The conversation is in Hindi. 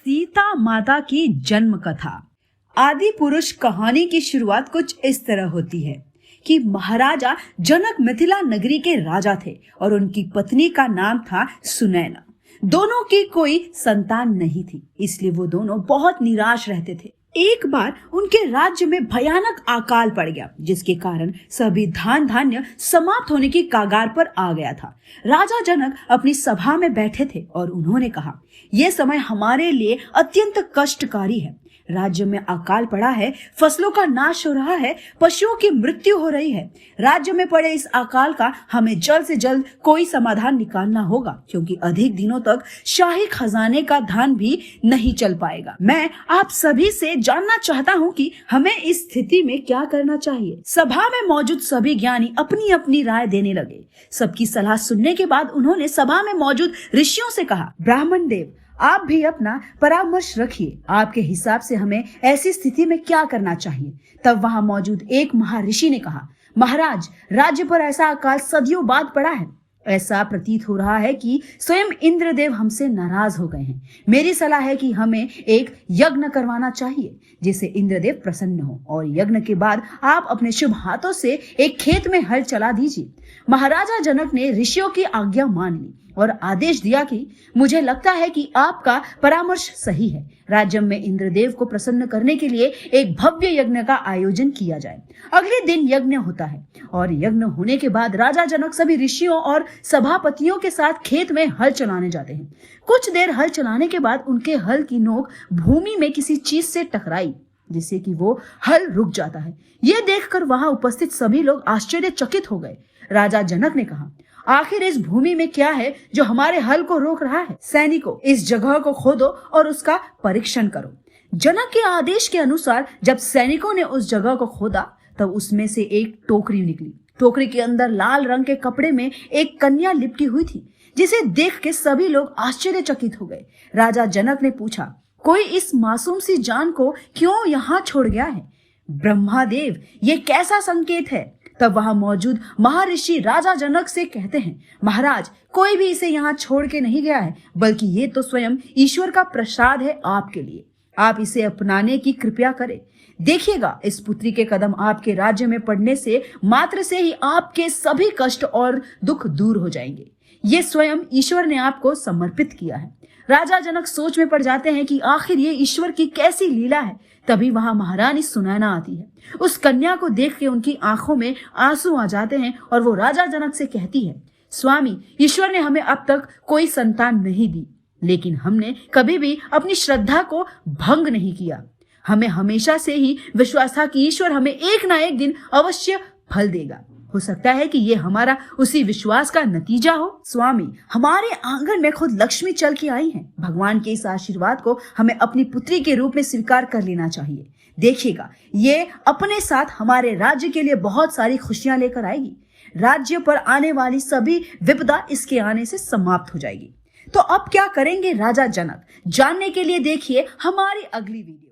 सीता माता की जन्म कथा। आदि पुरुष कहानी की शुरुआत कुछ इस तरह होती है कि महाराजा जनक मिथिला नगरी के राजा थे और उनकी पत्नी का नाम था सुनैना। दोनों की कोई संतान नहीं थी, इसलिए वो दोनों बहुत निराश रहते थे। एक बार उनके राज्य में भयानक अकाल पड़ गया, जिसके कारण सभी धान धान्य समाप्त होने की कगार पर आ गया था। राजा जनक अपनी सभा में बैठे थे और उन्होंने कहा, यह समय हमारे लिए अत्यंत कष्टकारी है। राज्य में अकाल पड़ा है, फसलों का नाश हो रहा है, पशुओं की मृत्यु हो रही है। राज्य में पड़े इस अकाल का हमें जल्द से जल्द कोई समाधान निकालना होगा, क्योंकि अधिक दिनों तक शाही खजाने का धान भी नहीं चल पाएगा। मैं आप सभी से जानना चाहता हूँ कि हमें इस स्थिति में क्या करना चाहिए। सभा में मौजूद सभी ज्ञानी अपनी अपनी राय देने लगे। सबकी सलाह सुनने के बाद उन्होंने सभा में मौजूद ऋषियों से कहा, ब्राह्मण देव, आप भी अपना परामर्श रखिए। आपके हिसाब से हमें ऐसी स्थिति में क्या करना चाहिए। तब वहां मौजूद एक महर्षि ने कहा, महाराज, राज्य पर ऐसा अकाल सदियों बाद पड़ा है। ऐसा प्रतीत हो रहा है कि स्वयं इंद्रदेव हमसे नाराज हो गए हैं। मेरी सलाह है कि हमें एक यज्ञ करवाना चाहिए, जिससे इंद्रदेव प्रसन्न हो, और यज्ञ के बाद आप अपने शुभ हाथों से एक खेत में हल चला दीजिए। महाराजा जनक ने ऋषियों की आज्ञा मान ली और आदेश दिया कि मुझे लगता है कि आपका परामर्श सही है। राज्य में इंद्रदेव को प्रसन्न करने के लिए एक भव्य यज्ञ का आयोजन किया जाए। अगले दिन यज्ञ होता है और यज्ञ होने के बाद राजा जनक सभी ऋषियों और सभापतियों के साथ खेत में हल चलाने जाते हैं। कुछ देर हल चलाने के बाद उनके हल की नोक भूमि में किसी चीज से टकराई, जिससे कि वो हल रुक जाता है। ये देखकर वहां उपस्थित सभी लोग आश्चर्यचकित हो गए। राजा जनक ने कहा, आखिर इस भूमि में क्या है जो हमारे हल को रोक रहा है? सैनिकों, इस जगह को खोदो और उसका परीक्षण करो। जनक के आदेश के अनुसार जब सैनिकों ने उस जगह को खोदा, तब उसमें से एक टोकरी निकली। टोकरी के अंदर लाल रंग के कपड़े में एक कन्या लिपटी हुई थी, जिसे देख के सभी लोग आश्चर्यचकित हो गए। राजा जनक ने पूछा, कोई इस मासूम सी जान को क्यों यहाँ छोड़ गया है? ब्रह्मादेव, ये कैसा संकेत है? तब वहां मौजूद महर्षि राजा जनक से कहते हैं, महाराज, कोई भी इसे यहाँ छोड़ के नहीं गया है, बल्कि ये तो स्वयं ईश्वर का प्रसाद है आपके लिए। आप इसे अपनाने की कृपया करें। देखिएगा, इस पुत्री के कदम आपके राज्य में पड़ने से मात्र से ही आपके सभी कष्ट और दुख दूर हो जाएंगे। ये स्वयं ईश्वर ने आपको समर्पित किया है। राजा जनक सोच में पड़ जाते हैं कि आखिर ये ईश्वर की कैसी लीला है। तभी वहां महारानी सुनैना आती है। उस कन्या को देख के उनकी आंखों में आंसू आ जाते हैं और वो राजा जनक से कहती है, स्वामी, ईश्वर ने हमें अब तक कोई संतान नहीं दी, लेकिन हमने कभी भी अपनी श्रद्धा को भंग नहीं किया। हमें हमेशा से ही विश्वास था कि ईश्वर हमें एक ना एक दिन अवश्य फल देगा। हो सकता है कि ये हमारा उसी विश्वास का नतीजा हो। स्वामी, हमारे आंगन में खुद लक्ष्मी चल के आई हैं। भगवान के इस आशीर्वाद को हमें अपनी पुत्री के रूप में स्वीकार कर लेना चाहिए। देखिएगा, ये अपने साथ हमारे राज्य के लिए बहुत सारी खुशियां लेकर आएगी। राज्य पर आने वाली सभी विपदा इसके आने से समाप्त हो जाएगी। तो अब क्या करेंगे राजा जनक? जानने के लिए देखिए हमारी अगली वीडियो।